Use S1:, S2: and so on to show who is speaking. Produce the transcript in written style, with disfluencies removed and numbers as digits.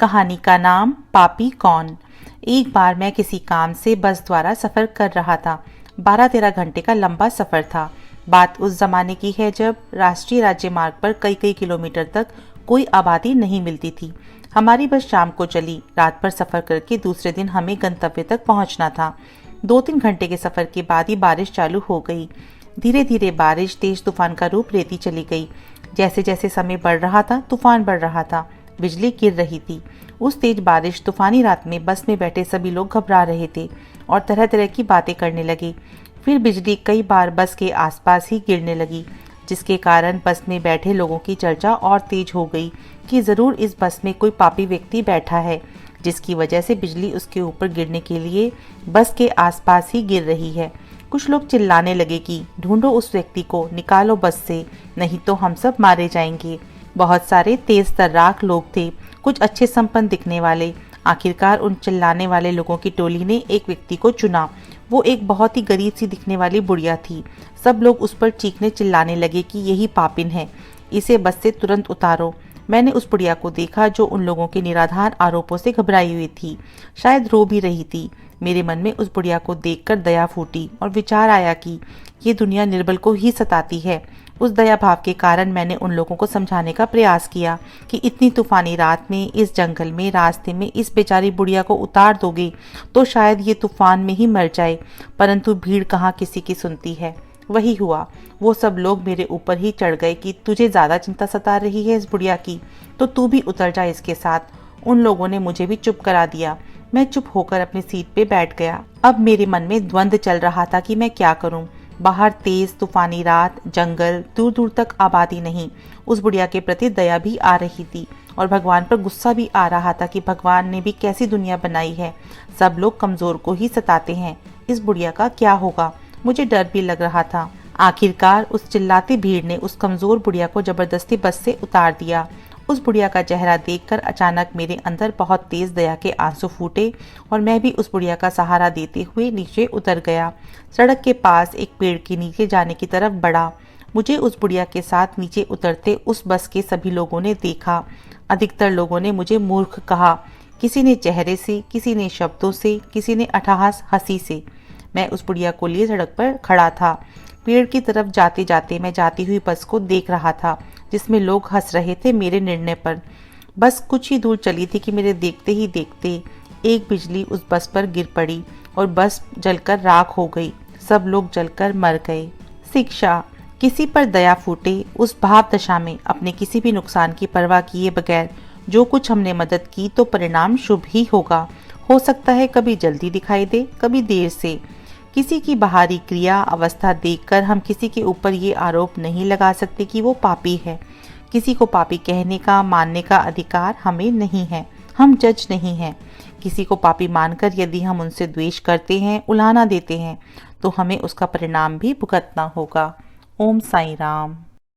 S1: कहानी का नाम पापी कौन। एक बार मैं किसी काम से बस द्वारा सफ़र कर रहा था। 12-13 घंटे का लंबा सफ़र था। बात उस ज़माने की है जब राष्ट्रीय राज्य मार्ग पर कई कई किलोमीटर तक कोई आबादी नहीं मिलती थी। हमारी बस शाम को चली। रात भर सफ़र करके दूसरे दिन हमें गंतव्य तक पहुंचना था। 2-3 घंटे के सफ़र के बाद ही बारिश चालू हो गई। धीरे धीरे बारिश तेज तूफान का रूप लेती चली गई। जैसे जैसे समय बढ़ रहा था तूफान बढ़ रहा था। बिजली गिर रही थी। उस तेज बारिश तूफानी रात में बस में बैठे सभी लोग घबरा रहे थे और तरह तरह की बातें करने लगे। फिर बिजली कई बार बस के आसपास ही गिरने लगी, जिसके कारण बस में बैठे लोगों की चर्चा और तेज हो गई कि ज़रूर इस बस में कोई पापी व्यक्ति बैठा है, जिसकी वजह से बिजली उसके ऊपर गिरने के लिए बस के आसपास ही गिर रही है। कुछ लोग चिल्लाने लगे कि ढूंढो उस व्यक्ति को, निकालो बस से, नहीं तो हम सब मारे जाएंगे। बहुत सारे तेज तर्राक लोग थे, कुछ अच्छे संपन्न दिखने वाले। आखिरकार उन चिल्लाने वाले लोगों की टोली ने एक व्यक्ति को चुना। वो एक बहुत ही गरीब सी दिखने वाली बुढ़िया थी। सब लोग उस पर चीखने चिल्लाने लगे कि यही पापिन है, इसे बस से तुरंत उतारो। मैंने उस बुढ़िया को देखा जो उन लोगों के निराधार आरोपों से घबराई हुई थी, शायद रो भी रही थी। मेरे मन में उस बुढ़िया को देखकर दया फूटी और विचार आया कि ये दुनिया निर्बल को ही सताती है। उस दया भाव के कारण मैंने उन लोगों को समझाने का प्रयास किया कि इतनी तूफानी रात में इस जंगल में रास्ते में इस बेचारी बुढ़िया को उतार दोगे तो शायद ये तूफान में ही मर जाए। परंतु भीड़ कहाँ किसी की सुनती है। वही हुआ। वो सब लोग मेरे ऊपर ही चढ़ गए कि तुझे ज़्यादा चिंता सता रही है इस बुढ़िया की, तो तू भी उतर जा इसके साथ। उन लोगों ने मुझे भी चुप करा दिया। मैं चुप होकर अपनी सीट पे बैठ गया। अब मेरे मन में द्वंद्व चल रहा था कि मैं क्या करूं। बाहर तेज तूफानी रात, जंगल, दूर दूर तक आबादी नहीं। उस बुढ़िया के प्रति दया भी आ रही थी और भगवान पर गुस्सा भी आ रहा था कि भगवान ने भी कैसी दुनिया बनाई है, सब लोग कमजोर को ही सताते हैं। इस बुढ़िया का क्या होगा। मुझे डर भी लग रहा था। आखिरकार उस चिल्लाती भीड़ ने उस कमजोर बुढ़िया को जबरदस्ती बस से उतार दिया। उस बुढ़िया का चेहरा देखकर अचानक मेरे अंदर बहुत तेज दया के आंसू फूटे और मैं भी उस बुढ़िया का सहारा देते हुए नीचे उतर गया। सड़क के पास एक पेड़ के नीचे जाने की तरफ बढ़ा। मुझे उस बुढ़िया के साथ नीचे उतरते उस बस के सभी लोगों ने देखा। अधिकतर लोगों ने मुझे मूर्ख कहा, किसी ने चेहरे से, किसी ने शब्दों से, किसी ने अट्टहास हंसी से। मैं उस बुढ़िया को लिए सड़क पर खड़ा था। पेड़ की तरफ जाते जाते मैं जाती हुई बस को देख रहा था, जिसमें लोग हंस रहे थे मेरे निर्णय पर। बस कुछ ही दूर चली थी कि मेरे देखते ही देखते एक बिजली उस बस पर गिर पड़ी और बस जलकर राख हो गई। सब लोग जलकर मर गए। शिक्षा, किसी पर दया फूटे। उस भाव दशा में अपने किसी भी नुकसान की परवाह किए बगैर जो कुछ हमने मदद की तो परिणाम शुभ ही होगा। हो सकता है कभी जल्दी दिखाई दे, कभी देर से। किसी की बाहरी क्रिया अवस्था देखकर हम किसी के ऊपर ये आरोप नहीं लगा सकते कि वो पापी है। किसी को पापी कहने का, मानने का अधिकार हमें नहीं है। हम जज नहीं हैं। किसी को पापी मानकर यदि हम उनसे द्वेष करते हैं, उलाहना देते हैं, तो हमें उसका परिणाम भी भुगतना होगा। ओम साईं राम।